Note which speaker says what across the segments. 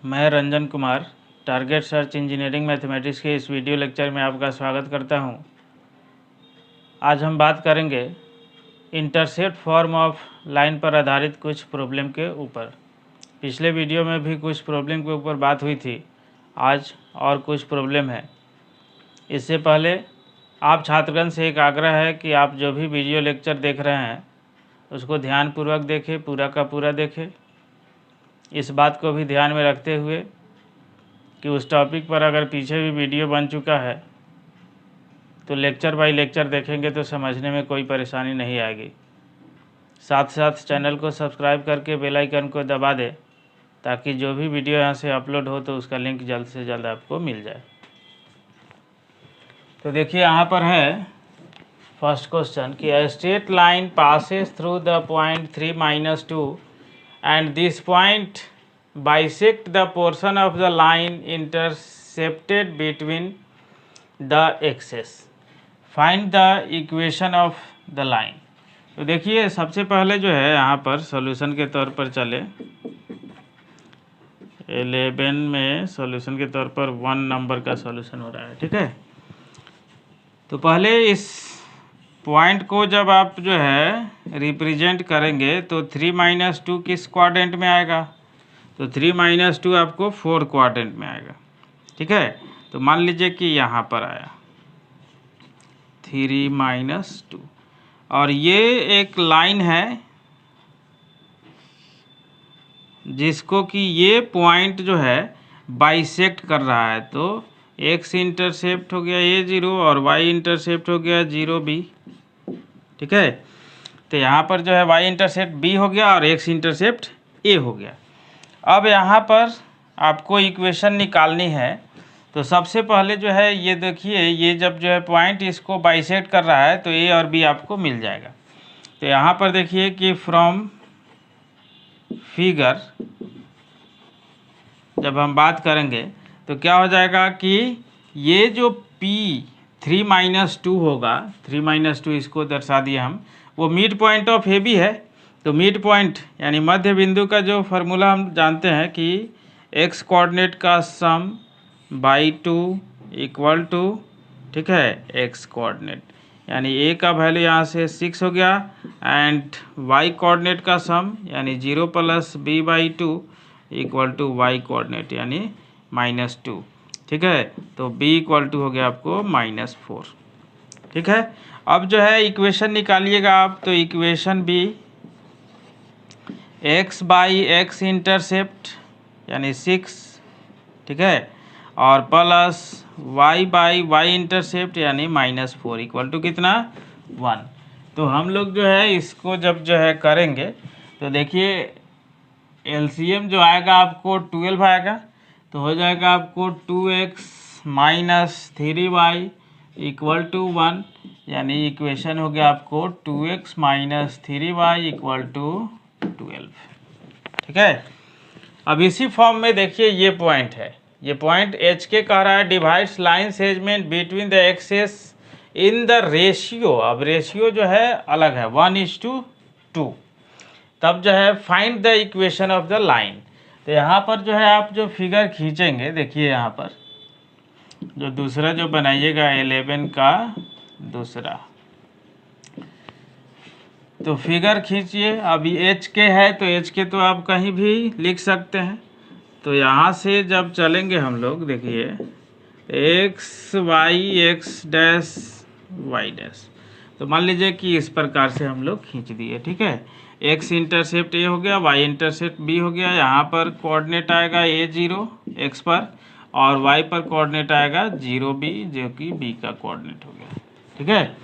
Speaker 1: मैं Ranjan Kumar target search engineering mathematics के इस वीडियो लेक्चर में आपका स्वागत करता हूं। आज हम बात करेंगे इंटरसेप्ट फॉर्म ऑफ लाइन पर आधारित कुछ प्रॉब्लम के ऊपर। पिछले वीडियो में भी कुछ प्रॉब्लम के ऊपर बात हुई थी, आज और कुछ प्रॉब्लम है। इससे पहले आप छात्रगण से एक आग्रह है कि आप जो भी वीडियो लेक्चर देख रहे हैं उसको ध्यानपूर्वक देखें, पूरा का पूरा देखें। इस बात को भी ध्यान में रखते हुए कि उस टॉपिक पर अगर पीछे भी वीडियो बन चुका है तो लेक्चर बाय लेक्चर देखेंगे तो समझने में कोई परेशानी नहीं आएगी। साथ साथ चैनल को सब्सक्राइब करके बेल आइकन को दबा दें ताकि जो भी वीडियो यहाँ से अपलोड हो तो उसका लिंक जल्द से जल्द आपको मिल जाए। तो देखिए यहाँ पर है फर्स्ट क्वेश्चन कि a straight line passes through the point 3-2 and this point bisect the portion of the line intercepted between the axes. Find the equation of the line. तो देखिए सबसे पहले जो है यहाँ पर सॉल्यूशन के तौर पर चले 11 में सॉल्यूशन के तौर पर 1 नंबर का सॉल्यूशन हो रहा है, ठीक है। तो पहले इस पॉइंट को जब आप जो है रिप्रेजेंट करेंगे तो 3-2 किस क्वाड्रेंट में आएगा, तो 3-2 आपको 4 क्वाड्रेंट में आएगा, ठीक है। तो मान लीजिए कि यहाँ पर आया 3-2 और ये एक लाइन है जिसको कि ये पॉइंट जो है बाइसेक्ट कर रहा है। तो x इंटरसेप्ट हो गया ये 0 और y इंटरसेप्ट हो गया 0b, ठीक है। तो यहाँ पर जो है y इंटरसेप्ट b हो गया और x इंटरसेप्ट a हो गया। अब यहाँ पर आपको इक्वेशन निकालनी है। तो सबसे पहले जो है ये देखिए, ये जब जो है पॉइंट इसको बाइसेक्ट कर रहा है तो a और b आपको मिल जाएगा। तो यहाँ पर देखिए कि फ्रॉम फिगर जब हम बात करेंगे तो क्या हो जाएगा कि ये जो P 3-2 होगा, 3-2 इसको दर्शा दिए हम, वो mid point of A B है। तो मिड पॉइंट यानी मध्य बिंदु का जो फार्मूला हम जानते हैं कि x कोऑर्डिनेट का सम बाई 2 इक्वल टू, ठीक है, x कोऑर्डिनेट यानी a का वैल्यू यहाँ से 6 हो गया एंड y कोऑर्डिनेट का सम यानी 0 + b/2 equal to y coordinate यानी -2, ठीक है। तो b इक्वल टू हो गया आपको -4, ठीक है। अब जो है इक्वेशन निकालिएगा आप, तो इक्वेशन b x/x इंटरसेप्ट यानी 6, ठीक है, और प्लस y/y इंटरसेप्ट यानी -4 इक्वल टू कितना 1। तो हम लोग जो है इसको जब जो है करेंगे तो देखिए एलसीएम जो आएगा आपको 12 आएगा। तो हो जाएगा आपको 2x - 3y इक्वल टू 1 यानी इक्वेशन हो गया आपको 2x - 3y इक्वल टू 12, ठीक है। अब इसी फॉर्म में देखिए ये पॉइंट है, ये पॉइंट एच के कह रहा है divides line segment between the axes in the ratio. अब रेशियो जो है अलग है 1:2। तब जो है find the equation of the line. तो यहाँ पर जो है आप जो फिगर खींचेंगे, देखिए यहाँ पर जो दूसरा जो बनाइएगा 11 का दूसरा, तो फिगर खींचिए। अभी एच के है तो एच के तो आप कहीं भी लिख सकते हैं। तो यहाँ से जब चलेंगे हम लोग, देखिए एक्स डैश वाई डैश, तो मान लीजिए कि इस प्रकार से हम लोग खींच दिए, ठीक है। एक्स इंटरसेप्ट ए हो गया, वाई इंटरसेप्ट बी हो गया। यहाँ पर कोऑर्डिनेट आएगा a0 एक्स पर और वाई पर कोऑर्डिनेट आएगा 0b जो कि b का कोऑर्डिनेट हो गया, ठीक है।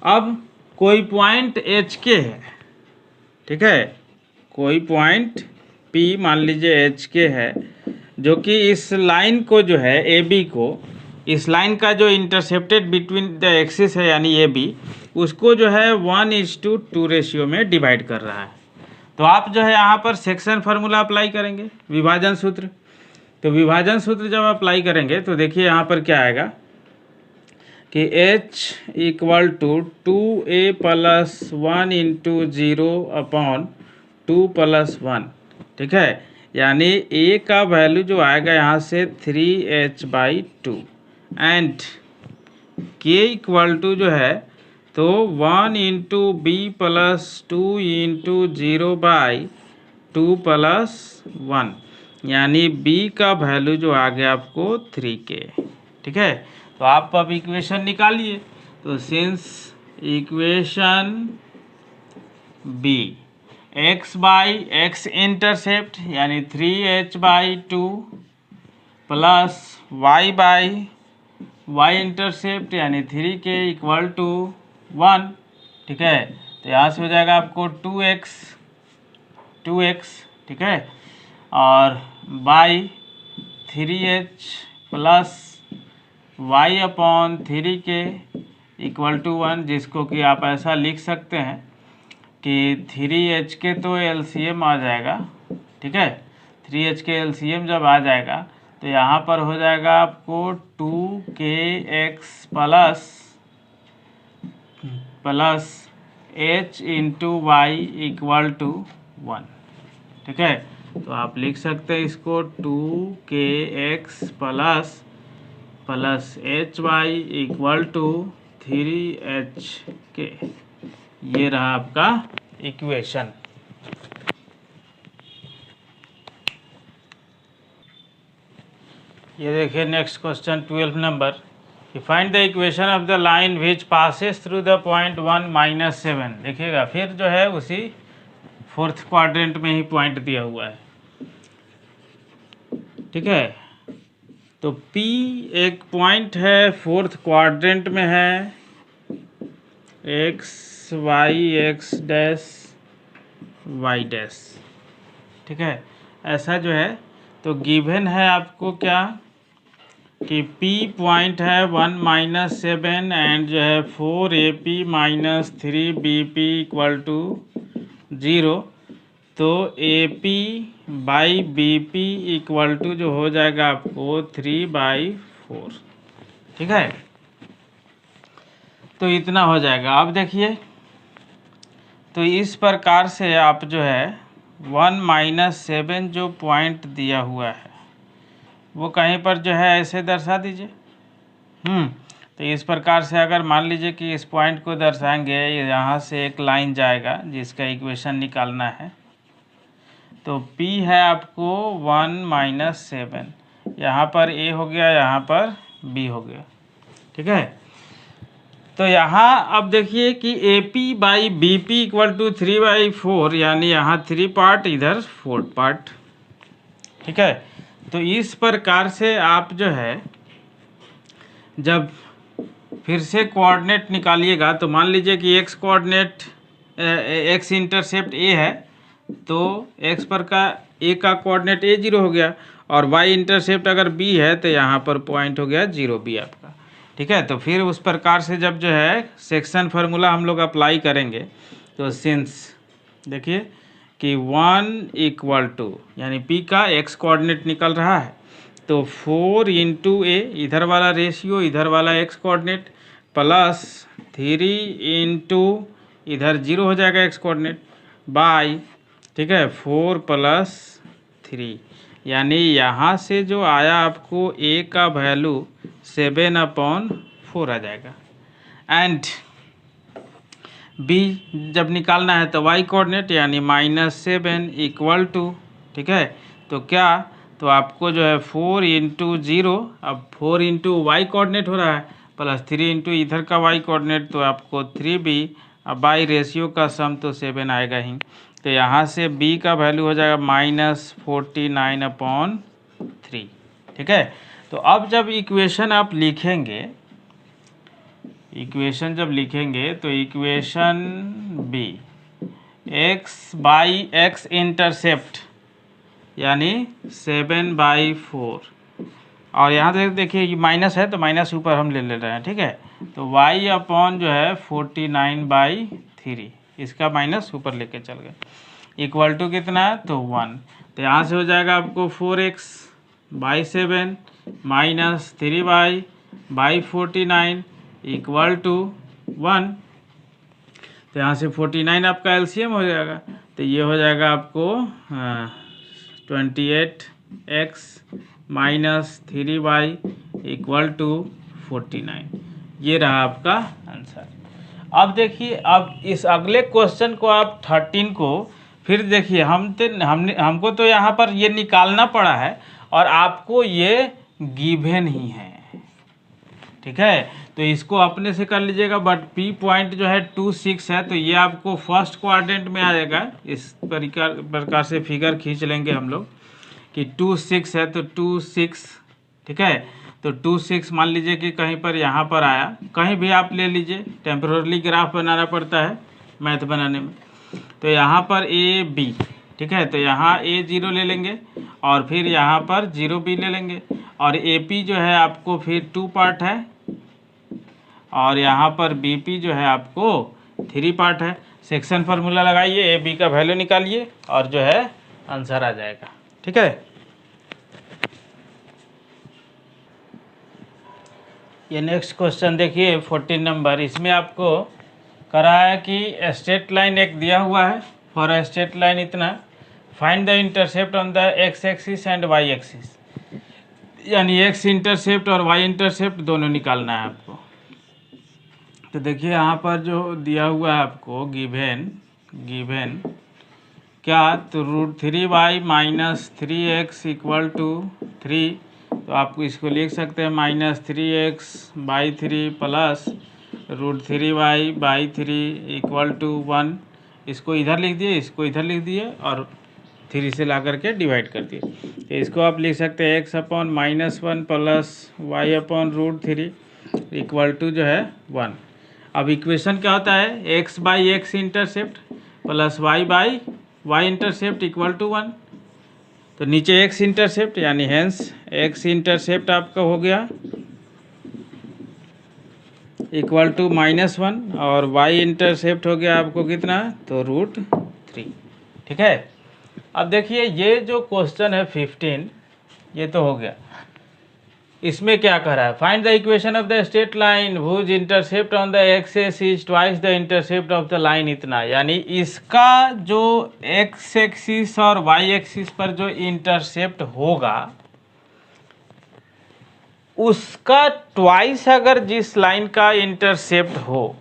Speaker 1: अब कोई पॉइंट एच के है, ठीक है, कोई पॉइंट P मान लीजिए एच के है जो कि इस लाइन को जो है ए बी को, इस लाइन का जो इंटरसेप्टेड बिटवीन द एक्सिस है यानी ए बी, उसको जो है 1:2 रेशियो में डिवाइड कर रहा है। तो आप जो है यहाँ पर सेक्शन फार्मूला अप्लाई करेंगे, विभाजन सूत्र। तो विभाजन सूत्र जब अप्लाई करेंगे तो देखिए यहाँ पर क्या आएगा कि h इक्वल टू 2a + 1 × 0/2 + 1, ठीक है। यानी ए का वैल्यू जो आएगा यहाँ से 3h/2 एंड के इक्वल टू जो है तो 1 into B plus 2 into 0/2 plus 1, यानी बी का वैल्यू जो आ गया आपको 3k। ठीक है, तो आप अब इक्वेशन निकालिए। तो since equation B x/x intercept यानी 3h/2 प्लस y इंटरसेप्ट यानी 3k इक्वल टू 1। ठीक है, तो यहाँ से हो जाएगा आपको 2x। ठीक है, और by 3h plus y/3k equal to 1, जिसको कि आप ऐसा लिख सकते हैं कि 3h के तो एलसीएम आ जाएगा। ठीक है, 3h के एलसीएम जब आ जाएगा तो यहाँ पर हो जाएगा आपको 2kx plus h into Y equal to 1। ठीक है, तो आप लिख सकते हैं इसको 2kx plus hy equal to 3hk। ये रहा आपका इक्वेशन। ये देखिए नेक्स्ट क्वेश्चन 12 नंबर, कि find the equation of the line which passes through the point 1 - 7। देखिएगा फिर जो है उसी फोर्थ क्वाड्रेंट में ही पॉइंट दिया हुआ है। ठीक है, तो P एक पॉइंट है फोर्थ क्वाड्रेंट में है, x y x dash y dash. ठीक है, ऐसा जो है तो गिवन है आपको क्या कि P पॉइंट है 1 - 7 एंड जो है 4AP - 3BP इक्वल टू 0। तो AP/BP इक्वल टू जो हो जाएगा आपको 3/4। ठीक है, तो इतना हो जाएगा। अब देखिए, तो इस प्रकार से आप जो है 1 - 7 जो पॉइंट दिया हुआ है वो कहीं पर जो है ऐसे दर्शा दीजिए। तो इस प्रकार से अगर मान लीजिए कि इस पॉइंट को दर्शाएंगे, यहाँ से एक लाइन जाएगा जिसका इक्वेशन निकालना है। तो P है आपको 1 - 7, यहाँ पर A हो गया, यहाँ पर B हो गया। ठीक है, तो यहाँ अब देखिए कि AP/BP इक्वल टू 3/4, यानी यहाँ 3 पार्ट इधर 4 पार्ट। ठीक है, तो इस प्रकार से आप जो है जब फिर से कोऑर्डिनेट निकालिएगा तो मान लीजिए कि x coordinate x intercept a है, तो x पर का a का कोऑर्डिनेट a0 हो गया, और y इंटरसेप्ट अगर b है तो यहाँ पर पॉइंट हो गया 0b आपका। ठीक है, तो फिर उस प्रकार से जब जो है सेक्शन फार्मूला हम लोग अप्लाई करेंगे, तो सिंस देखिए कि 1 इक्वल टू यानी P का x कोऑर्डिनेट निकल रहा है, तो 4 इंटू a इधर वाला रेशियो इधर वाला x कोऑर्डिनेट प्लस 3 इंटू इधर 0 हो जाएगा x कोऑर्डिनेट बाय, ठीक है, 4 प्लस 3, यानी यहाँ से जो आया आपको a का वैल्यू 7/4 आ जाएगा। एंड b जब निकालना है तो y कोऑर्डिनेट यानी -7 इक्वल टू, ठीक है, तो क्या, तो आपको जो है 4 इंटू 0, अब 4 इंटू वाई कोऑर्डिनेट हो रहा है प्लस 3 इंटू इधर का y कोऑर्डिनेट, तो आपको 3b, अब बाई रेशियो का सम तो 7 आएगा ही, तो यहाँ से b का वैल्यू हो जाएगा -49/3। ठीक है, तो अब जब इक्वेशन आप लिखेंगे, इक्वेशन जब लिखेंगे तो इक्वेशन बी x/x इंटरसेप्ट यानी 7/4, और यहाँ तक देखिए ये माइनस है तो माइनस ऊपर हम ले रहे हैं। ठीक है, तो y/ जो है 49/3, इसका माइनस ऊपर लेके चल गए, इक्वल टू कितना है तो 1। तो यहाँ से हो जाएगा आपको 4x/7 minus 3y/49 equal to 1। तो यहाँ से 49 आपका एलसीएम हो जाएगा, तो ये हो जाएगा आपको 28x minus 3y equal to 49। ये रहा आपका आंसर। अब देखिए, अब इस अगले क्वेश्चन को आप 13 को फिर देखिए, हमको तो यहाँ पर ये निकालना पड़ा है और आपको ये गिवन ही है, ठीक है। तो इसको अपने से कर लीजिएगा, बट पी पॉइंट जो है 26 है, तो ये आपको फर्स्ट क्वाड्रेंट में आ जाएगा। इस प्रकार से फिगर खींच लेंगे हम लोग कि 26 है तो 26, ठीक है। तो 26 मान लीजिए कि कहीं पर यहाँ पर आया, कहीं भी आप ले लीजिए, टेम्पररी ग्राफ बनाना पड़ता है मैथ बनाने में। तो यहाँ पर ए बी, ठीक है, तो यहाँ A0 ले लेंगे और फिर यहाँ पर 0B ले लेंगे, और AP जो है आपको फिर 2 पार्ट है, और यहाँ पर BP जो है आपको 3 पार्ट है। सेक्शन फार्मूला लगाइए, AB का वैल्यू निकालिए और जो है आंसर आ जाएगा, ठीक है। ये नेक्स्ट क्वेश्चन देखिए 14 नंबर, इसमें आपको करा है कि स्ट्रेट लाइन एक दिया हुआ है, फॉर अ स्ट्रेट लाइन इतना, find the intercept on the x axis and y axis, यानी x इंटरसेप्ट और y इंटरसेप्ट दोनों निकालना है आपको। तो देखिए यहाँ पर जो दिया हुआ है आपको गिवन क्या, तो √3y minus 3x equal to 3, तो आप इसको लिख सकते हैं -3x/3 plus √3y/3 equal to 1। इसको इधर लिख दिए, इसको इधर लिख दिए और 3 से ला करके डिवाइड कर दिए। तो इसको आप लिख सकते हैं x/-1 plus y/√3 equal to जो है 1। अब इक्वेशन क्या होता है, x/x intercept plus y/y intercept equal to 1। तो नीचे x इंटरसेप्ट, यानी हेंस x इंटरसेप्ट आपका हो गया इक्वल टू -1, और y इंटरसेप्ट हो गया आपको कितना, तो √3, ठीक है। अब देखिए ये जो क्वेश्चन है 15, ये तो हो गया। इसमें क्या कह रहा है, find the equation of the straight line whose intercept on the axis is twice the intercept of the line इतना, यानी इसका जो एक्स एक्सिस और वाई एक्सिस पर जो इंटरसेप्ट होगा उसका ट्वाइस अगर जिस लाइन का इंटरसेप्ट हो,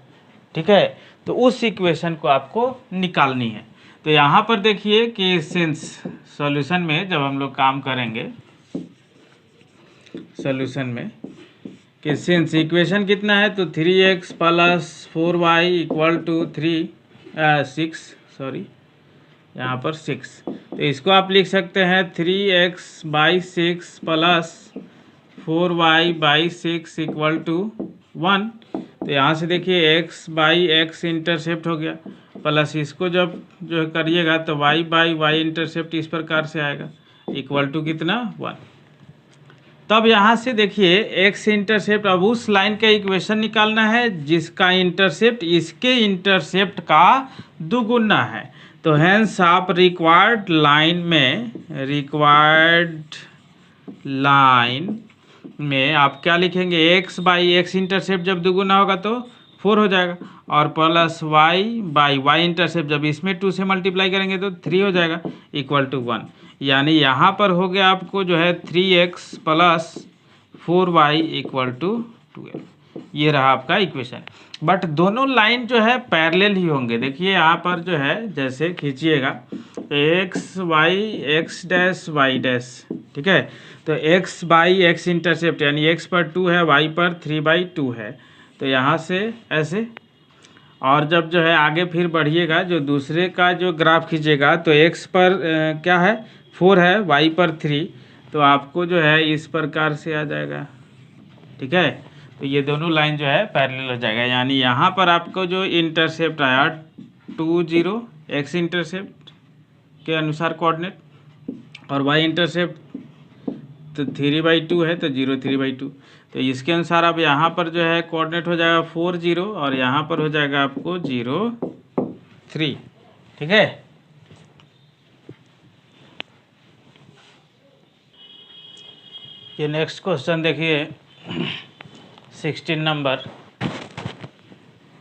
Speaker 1: ठीक है, तो उस इक्वेशन को आपको निकालनी है। तो यहाँ पर देखिए कि सिंस सॉल्यूशन में जब हम लोग काम करेंगे सॉल्यूशन में कि सिंस इक्वेशन कितना है, तो 3x plus 4y equal to 6, sorry यहाँ पर 6, तो इसको आप लिख सकते हैं 3x/6 plus 4y/6 equal to 1। तो यहाँ से देखिए x/x इंटरसेप्ट हो गया, प्लस इसको जब जो करिएगा तो y/y इंटरसेप्ट इस प्रकार से आएगा इक्वल टू कितना, 1। तब यहाँ से देखिए x इंटरसेप्ट, अब उस लाइन का इक्वेशन निकालना है जिसका इंटरसेप्ट इसके इंटरसेप्ट का दुगुना है। तो हेंस आप रिक्वायर्ड लाइन में आप क्या लिखेंगे, x/x इंटरसेप्ट जब दुगुना होगा तो 4 हो जाएगा, और प्लस y/y इंटरसेप्ट जब इसमें 2 से मल्टीप्लाई करेंगे तो 3 हो जाएगा इक्वल टू 1। यानी यहाँ पर हो गया आपको जो है 3x plus 4y equal to 12। ये रहा आपका इक्वेशन, बट दोनों लाइन जो है पैरेलल ही होंगे। देखिए यहाँ पर जो है जैसे खींचिएगा x/y', ठीक है, तो x/x इंटरसेप्ट यानी x पर 2 है, y पर 3/2 है, तो यहाँ से ऐसे, और जब जो है आगे फिर बढ़िएगा जो दूसरे का जो ग्राफ खींचेगा तो x पर क्या है 4 है, y पर 3, तो आपको जो है इस प्रकार से आ जाएगा, ठीक है। तो ये दोनों लाइन जो है पैरेलल हो जाएगा, यानी यहाँ पर आपको जो इंटरसेप्ट आया 20 x इंटरसेप्ट के अनुसार कोऑर्डिनेट, और y इंटरसेप्ट तो 3/2 है तो 0 3/2, तो इसके अनुसार अब यहाँ पर जो है कोऑर्डिनेट हो जाएगा 4 0, और यहाँ पर हो जाएगा आपको 0 3, ठीक है। ये नेक्स्ट क्वेश्चन देखिए 16 नंबर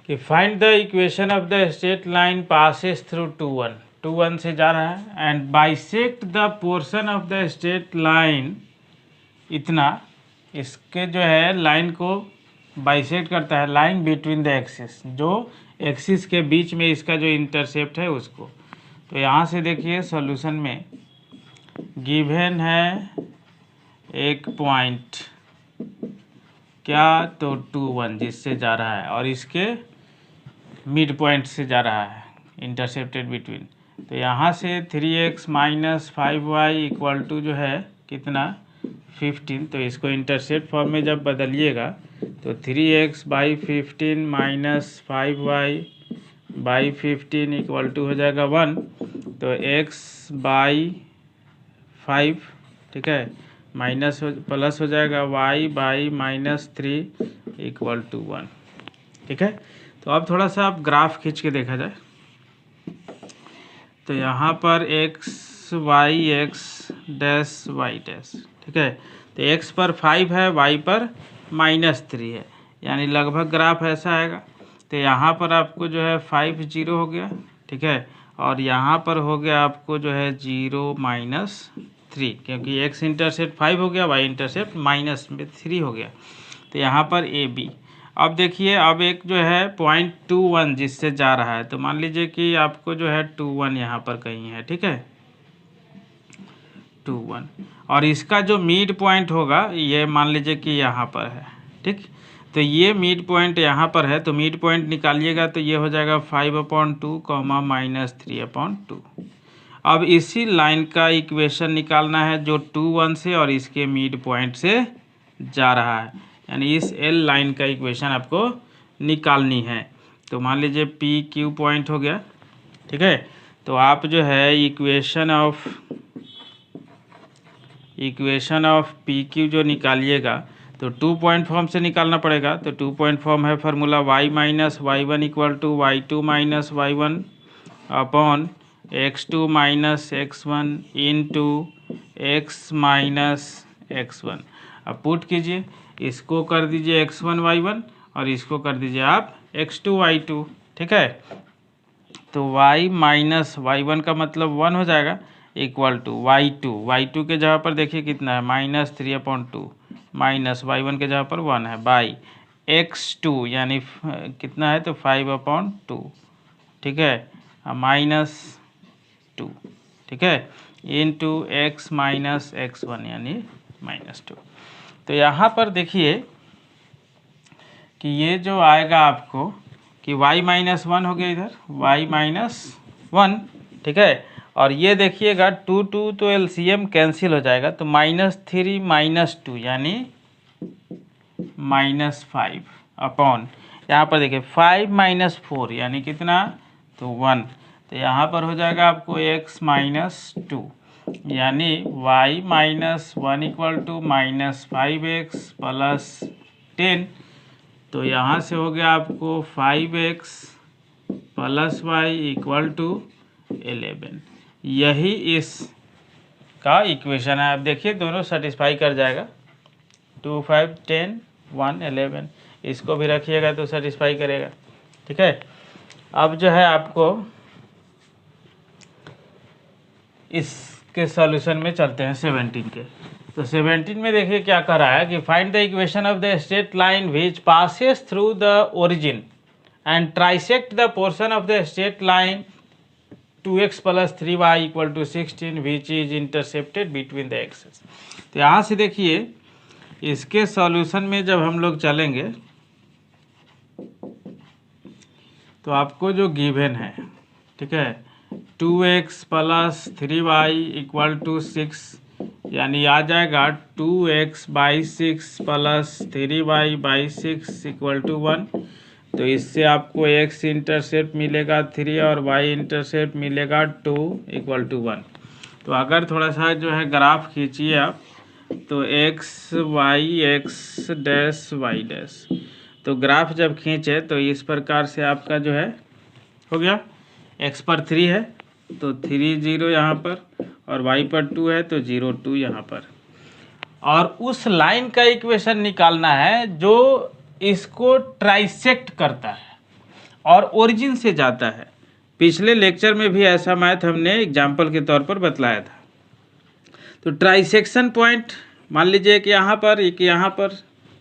Speaker 1: कि find the equation of the straight line passes through 2 1 1 से जा रहा है and bisect the portion of the straight line, इतना इसके जो है लाइन को बाइसेक्ट करता है, लाइन बिटवीन द एक्सिस, जो एक्सिस के बीच में इसका जो इंटरसेप्ट है उसको। तो यहाँ से देखिए सॉल्यूशन में गिवन है एक पॉइंट क्या, तो 2 1 जिससे जा रहा है और इसके मिड पॉइंट से जा रहा है, इंटरसेप्टेड बिटवीन। तो यहाँ से 3x minus 5y equal to जो है कितना 15। तो इसको इंटरसेप्ट फॉर्म में जब बदलिएगा तो 3x by 15 minus 5y by 15 equal to हो जाएगा 1। तो x बाई 5, ठीक है, माइनस प्लस हो जाएगा y by minus 3 equal to 1, ठीक है। तो अब थोड़ा सा आप ग्राफ खींच के देखा जाए तो यहाँ पर x y x dash y dash, ठीक है। तो x पर 5 है, y पर -3 है, यानी लगभग ग्राफ ऐसा आएगा। तो यहाँ पर आपको जो है 5 0 हो गया, ठीक है, और यहाँ पर हो गया आपको जो है 0 -3, क्योंकि x इंटरसेप्ट 5 हो गया, y इंटरसेप्ट -3 हो गया। तो यहाँ पर ए बी। अब देखिए, अब एक जो है पॉइंट 2 1 जिससे जा रहा है, तो मान लीजिए कि आपको जो है 2 1 यहाँ पर कहीं है, ठीक है, 2 1, और इसका जो मिड पॉइंट होगा ये मान लीजिए कि यहाँ पर है, ठीक। तो ये मिड पॉइंट यहाँ पर है, तो मिड पॉइंट निकालिएगा तो ये हो जाएगा 5/2 -3/2। अब इसी लाइन का इक्वेशन निकालना है जो 2 1 से और इसके मिड पॉइंट से जा रहा है, यानी इस एल लाइन का इक्वेशन आपको निकालनी है। तो मान लीजिए पी क्यू पॉइंट हो गया, ठीक है। तो आप जो है इक्वेशन ऑफ पी क्यू जो निकालिएगा तो 2 पॉइंट फॉर्म से निकालना पड़ेगा। तो 2 पॉइंट फॉर्म है formula y minus y1 equal to y2 minus y1 upon x2 minus x1 into x minus x1। अब पुट कीजिए, इसको कर दीजिए x1 y1 और इसको कर दीजिए आप x2 y2, ठीक है। तो y माइनस y1 का मतलब 1 हो जाएगा इक्वल टू y2 के जगह पर देखिए कितना है -3/2 माइनस y1 के जगह पर 1 है बाई x2 यानी कितना है तो 5/2, ठीक है, -2, ठीक है, इंटू x माइनस x1 यानी -2। तो यहाँ पर देखिए कि ये जो आएगा आपको कि y -1 हो गया, इधर y -1, ठीक है, और ये देखिएगा 2 2 तो एलसीएम कैंसिल हो जाएगा, तो -3 -2 यानी -5 अपॉन यहाँ पर देखिए 5 - 4 यानी कितना तो 1। तो यहाँ पर हो जाएगा आपको x -2 यानी y -1 equal to -5x plus 10। तो यहाँ से हो गया आपको 5x plus y equal to 11। यही इस का इक्वेशन है। अब देखिए दोनों सेटिस्फाई कर जाएगा, 2 5 10 1 11, इसको भी रखिएगा तो सेटिस्फाई करेगा, ठीक है। अब जो है आपको इसके सॉल्यूशन में चलते हैं 17 के। तो 17 में देखिए क्या कर रहा है कि find the equation of the straight line which passes through the origin and trisect the portion of the straight line 2x plus 3y equal to 16 which is intercepted between the axes. तो यहाँ से देखिए इसके solution में जब हम लोग चलेंगे तो आपको जो गिवन है, ठीक है, 2x plus 3y equal to 6 यानी आ जाएगा 2x by 6 plus 3y by 6 equal to 1। तो इससे आपको x इंटरसेप्ट मिलेगा 3 और y इंटरसेप्ट मिलेगा 2 इक्वल टू 1। तो अगर थोड़ा सा जो है ग्राफ खींचिए आप तो x y x dash y dash, तो ग्राफ जब खींचे तो इस प्रकार से आपका जो है हो गया, x पर 3 है तो 3 0 यहाँ पर, और y पर 2 है तो 0 2 यहाँ पर। और उस लाइन का इक्वेशन निकालना है जो इसको ट्राइसेक्ट करता है और ओरिजिन से जाता है। पिछले लेक्चर में भी ऐसा मैथ हमने एग्जाम्पल के तौर पर बतलाया था। तो ट्राइसेक्शन पॉइंट मान लीजिए कि यहाँ पर एक यहाँ पर,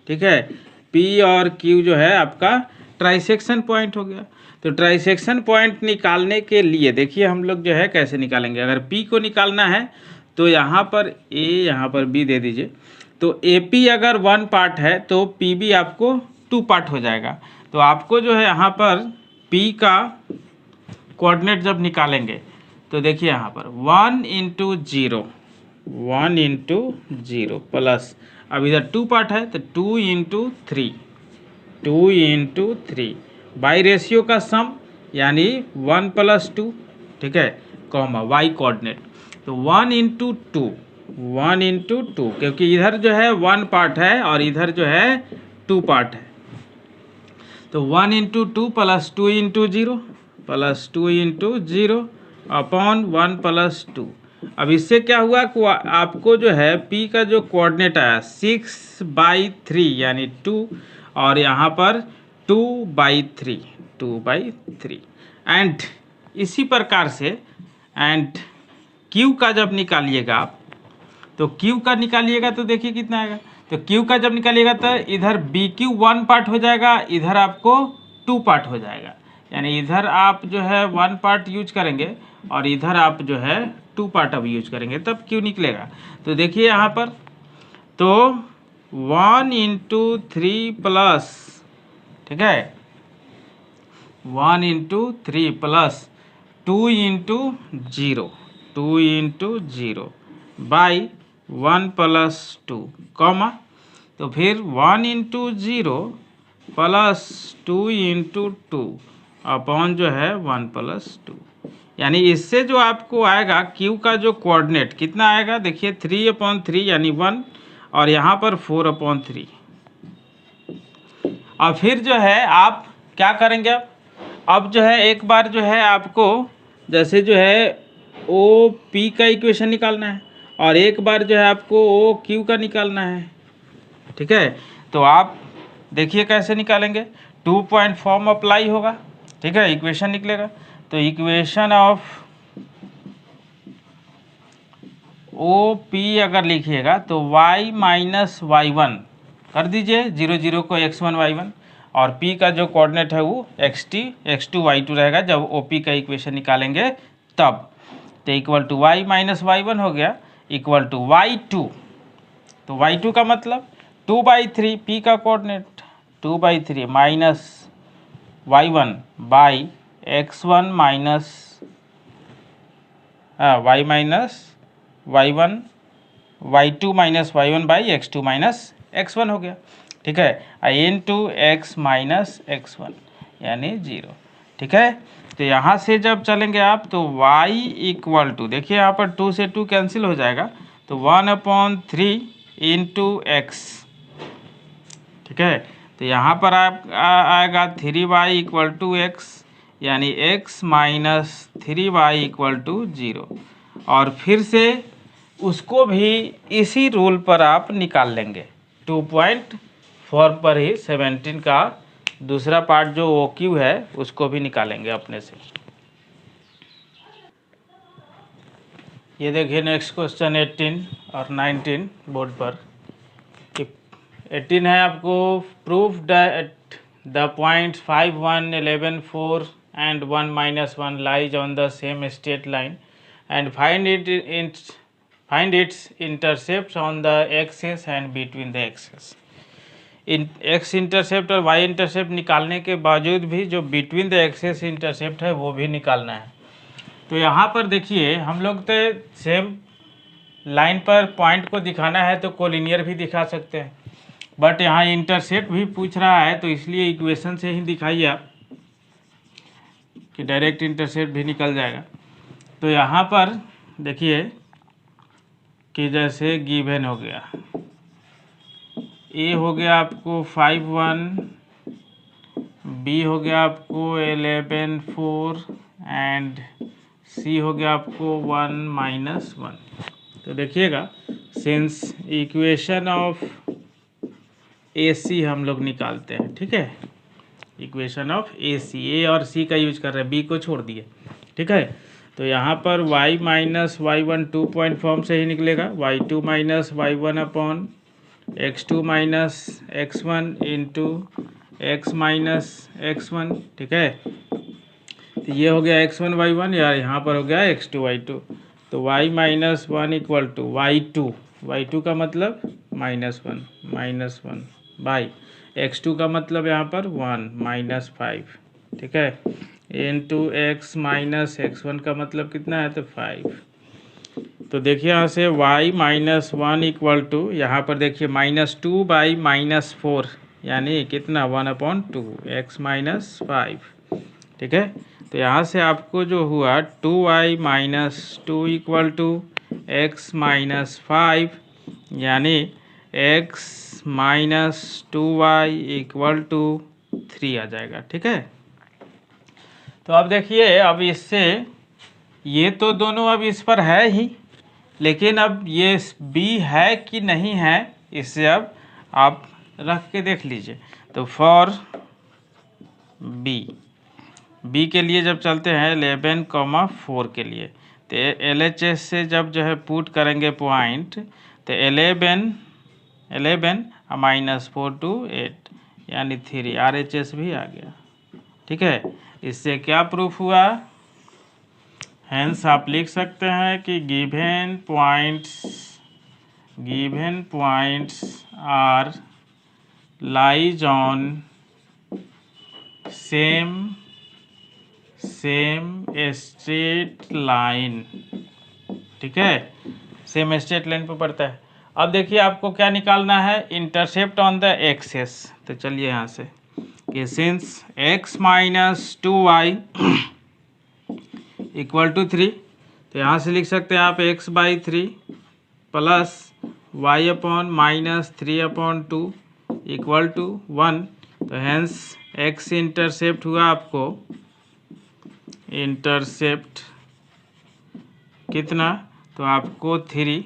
Speaker 1: ठीक है, P और Q जो है आपका ट्राइसेक्शन पॉइंट हो गया। तो ट्राइसेक्शन पॉइंट निकालने के लिए देखिए हम लोग जो है कैसे निकालेंगे। अगर P को निकालना है तो यहाँ पर A यहाँ पर B दे दीजिए। तो AP अगर 1 पार्ट है तो PB आपको 2 पार्ट हो जाएगा। तो आपको जो है यहाँ पर P का कोऑर्डिनेट जब निकालेंगे तो देखिए यहाँ पर 1 इंटू 0 1 इंटू 0 प्लस, अब इधर 2 पार्ट है तो 2 इंटू 3 2 इंटू 3 बाई रेशियो का सम यानी 1 प्लस 2, ठीक है, कॉमा वाई कोऑर्डिनेट। तो 1 इंटू 2 1 इंटू 2, क्योंकि इधर जो है 1 पार्ट है और इधर जो है 2 पार्ट है। तो 1 into 2 plus 2 into 0 plus 2 into 0 upon 1 plus 2। अब इससे क्या हुआ कि आपको जो है P का जो कोऑर्डिनेट आया 6/3 यानी 2, और यहाँ पर 2/3 एंड इसी प्रकार से एंड Q का जब निकालिएगा आप, तो Q का निकालिएगा तो देखिए कितना आएगा। तो Q का जब निकालिएगा तो इधर BQ 1 पार्ट हो जाएगा, इधर आपको 2 पार्ट हो जाएगा, यानी इधर आप जो है 1 पार्ट यूज करेंगे और इधर आप जो है 2 पार्ट अब यूज करेंगे, तब Q निकलेगा। तो देखिए यहाँ पर तो 1 इंटू 3 प्लस, ठीक है, 1 into 3 plus 2 into 0 2 into 0 by 1 plus 2 comma, तो फिर 1 इंटू 0 प्लस 2 इंटू 2 अपॉन जो है 1 प्लस 2, यानी इससे जो आपको आएगा Q का जो कोऑर्डिनेट कितना आएगा देखिए 3/3 यानी 1, और यहाँ पर 4/3। और फिर जो है आप क्या करेंगे, अब जो है एक बार जो है आपको जैसे जो है OP का इक्वेशन निकालना है और एक बार जो है आपको OQ का निकालना है, ठीक है। तो आप देखिए कैसे निकालेंगे, 2 पॉइंट फॉर्म अप्लाई होगा, ठीक है, इक्वेशन निकलेगा। तो इक्वेशन ऑफ OP अगर लिखिएगा तो y माइनस y1 कर दीजिए, 0 0 को x1 y1, और P का जो कोऑर्डिनेट है वो xt x2 y2 रहेगा जब OP का इक्वेशन निकालेंगे तब। तो equal to y minus y1 हो गया इक्वल टू y2। तो y2 का मतलब 2/3 P का coordinate 2/3 minus y1 by x1 minus y minus y1 y2 minus y1 by x2 minus x1 हो गया, ठीक है, इंटू x माइनस x1 यानी 0, ठीक है। तो यहाँ से जब चलेंगे आप तो y इक्वल टू, देखिए यहाँ पर 2 से 2 कैंसिल हो जाएगा, तो 1/3 इंटू x, ठीक है। तो यहाँ पर आप आएगा 3y इक्वल टू x, यानी x minus 3y equal to 0, और फिर से उसको भी इसी रूल पर आप निकाल लेंगे। 2.4 पर ही 17 का दूसरा पार्ट जो OQ है उसको भी निकालेंगे अपने से। ये देखिए नेक्स्ट क्वेश्चन 18 और 19 बोर्ड पर। 18 है आपको, proof that the points 5 1 11 4 and 1 - 1 lies on the same straight line and find its intercepts on the axis and between the axis। x intercept और y इंटरसेप्ट निकालने के बावजूद भी जो बिटवीन द एक्सेस इंटरसेप्ट है वो भी निकालना है। तो यहाँ पर देखिए हम लोग तो सेम लाइन पर पॉइंट को दिखाना है तो कोलिनियर भी दिखा सकते हैं, बट यहाँ इंटरसेप्ट भी पूछ रहा है तो इसलिए इक्वेशन से ही दिखाइए आप कि डायरेक्ट इंटरसेप्ट भी निकल जाएगा। तो यहाँ पर देखिए कि जैसे गिवन हो गया, ए हो गया आपको 5 1, बी हो गया आपको 11 4 एंड सी हो गया आपको 1 - 1। तो देखिएगा सिंस इक्वेशन ऑफ AC हम लोग निकालते हैं, ठीक है, इक्वेशन ऑफ AC, ए और सी का यूज कर रहे हैं, बी को छोड़ दिए। ठीक है। तो यहाँ पर y minus y1 2 point form से ही निकलेगा, y2 minus y1 upon x2 minus x1 into x minus x1, ठीक है। तो ये हो गया x1 y1, या यहाँ पर हो गया x2 y2। तो y minus 1 equal to y2 का मतलब -1 बाई x2 का मतलब यहाँ पर 1 -5, ठीक है, इंटू x माइनस x1 का मतलब कितना है, तो 5। तो देखिए यहाँ से y माइनस 1 इक्वल टू, यहाँ पर देखिए -2 बाई -4, यानी कितना 1/2 x माइनस 5, ठीक है। तो यहाँ से आपको जो हुआ 2y minus 2 equal to x minus 5, यानी x minus 2y equal to 3 आ जाएगा, ठीक है। तो अब देखिए, अब इससे ये तो दोनों अब इस पर है ही, लेकिन अब ये b है कि नहीं है, इससे अब आप रख के देख लीजिए। तो फॉर b के लिए जब चलते हैं 11,4 के लिए, तो LHS से जब जो है पुट करेंगे पॉइंट, तो 11 -4 to 8 यानी 3 RHS भी आ गया, ठीक है। इससे क्या प्रूफ हुआ, हेंस आप लिख सकते हैं कि given points are lies on same straight line, ठीक है, सेम स्ट्रेट लाइन पर पड़ता है। अब देखिए आपको क्या निकालना है, इंटरसेप्ट ऑन द एक्सेस। तो चलिए यहाँ से कि since x minus 2y equal to 3, तो यहाँ से लिख सकते हैं आप x/3 plus y upon minus 3/2 equal to 1। तो हैंस x इंटरसेप्ट हुआ आपको, इंटरसेप्ट कितना, तो आपको 3,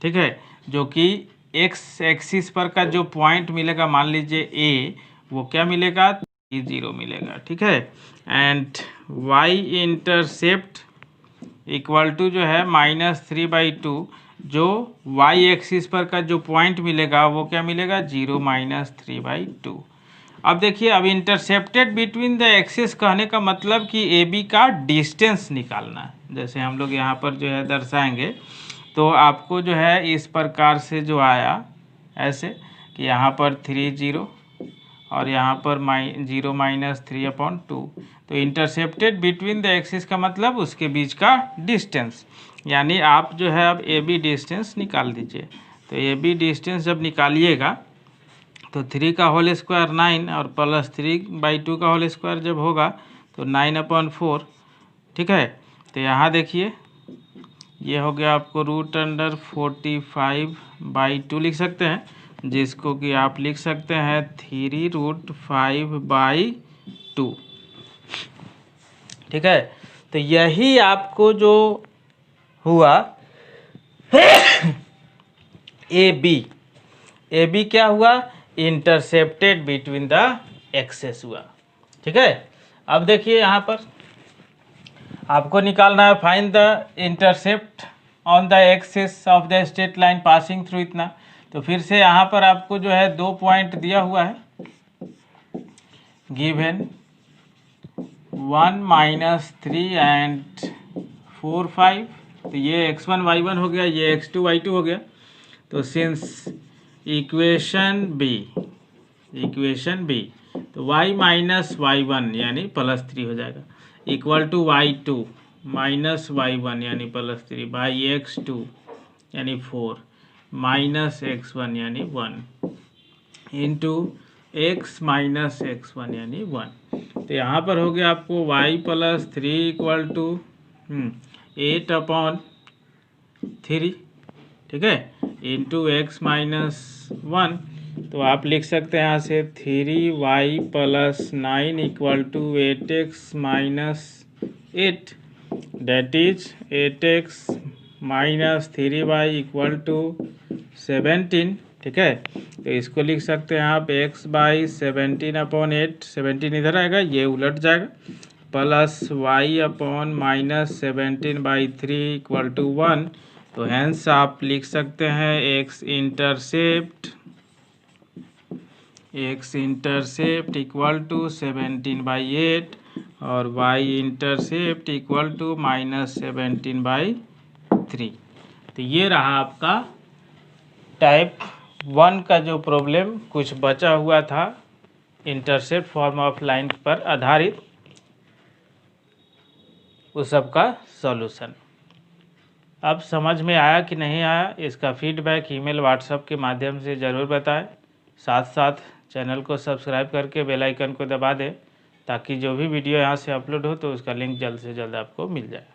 Speaker 1: ठीक है, जो कि x एक्सिस पर का जो पॉइंट मिलेगा, मान लीजिए a, वो क्या मिलेगा, 0 मिलेगा, ठीक है। And y intercept equal to जो है -3/2, जो y एक्सिस पर का जो पॉइंट मिलेगा वो क्या मिलेगा, 0 -3/2। अब देखिए, अब इंटरसेप्टेड बिटवीन द एक्सिस कहने का मतलब कि AB का डिस्टेंस निकालना है। जैसे हम लोग यहाँ पर जो है दर्शाएंगे, तो आपको जो है इस प्रकार से जो आया, ऐसे कि यहाँ पर 3 0 और यहाँ पर 0 -3/2। तो इंटरसेप्टेड बिटवीन द एक्सिस का मतलब उसके बीच का डिस्टेंस, यानी आप जो है अब AB डिस्टेंस निकाल दीजिए। तो AB डिस्टेंस जब निकालिएगा, तो 3 का होल स्क्वायर 9 और प्लस 3/2 का होल स्क्वायर जब होगा तो 9/4, ठीक है। तो यहाँ देखिए, ये हो गया आपको √45/2 लिख सकते हैं, जिसको कि आप लिख सकते हैं 3√5/2, ठीक है। तो यही आपको जो हुआ AB क्या हुआ, इंटरसेप्टेड बिटवीन द एक्सेस हुआ, ठीक है। अब देखिए यहाँ पर आपको निकालना है find the intercept on the axes of the straight line passing through इतना। तो फिर से यहाँ पर आपको जो है 2 पॉइंट दिया हुआ है, गिवन 1 -3 एंड 4 5। तो ये x1 y1 हो गया, ये x2 y2 हो गया। तो सिंस इक्वेशन बी, तो y माइनस y1 यानी +3 हो जाएगा, equal to y2 minus y1 यानी +3 बाई x2 यानी 4 माइनस x1 यानी 1 इंटू x माइनस x1 यानी 1। तो यहाँ पर हो गया आपको y +3 इक्वल टू 8/3, ठीक है, इंटू x माइनस 1। तो आप लिख सकते हैं यहाँ से 3y + 9 equal to 8x minus 8, that is 8x minus 3y equal to 17, ठीक है। तो इसको लिख सकते हैं आप x/17/8, 17 इधर आएगा, ये उलट जाएगा, plus Y upon -17/3 equal to 1। तो हैंस आप लिख सकते हैं एक्स इंटरसेप्ट इक्वल टू 17/8 और वाई इंटरसेप्ट इक्वल टू -17/3। तो ये रहा आपका टाइप 1 का जो प्रॉब्लम कुछ बचा हुआ था इंटरसेप्ट फॉर्म ऑफ लाइन पर आधारित, उस सब का सॉल्यूशन। अब समझ में आया कि नहीं आया, इसका फीडबैक ईमेल व्हाट्सएप के माध्यम से ज़रूर बताएं। साथ साथ चैनल को सब्सक्राइब करके बेल आइकन को दबा दें ताकि जो भी वीडियो यहाँ से अपलोड हो तो उसका लिंक जल्द से जल्द आपको मिल जाए।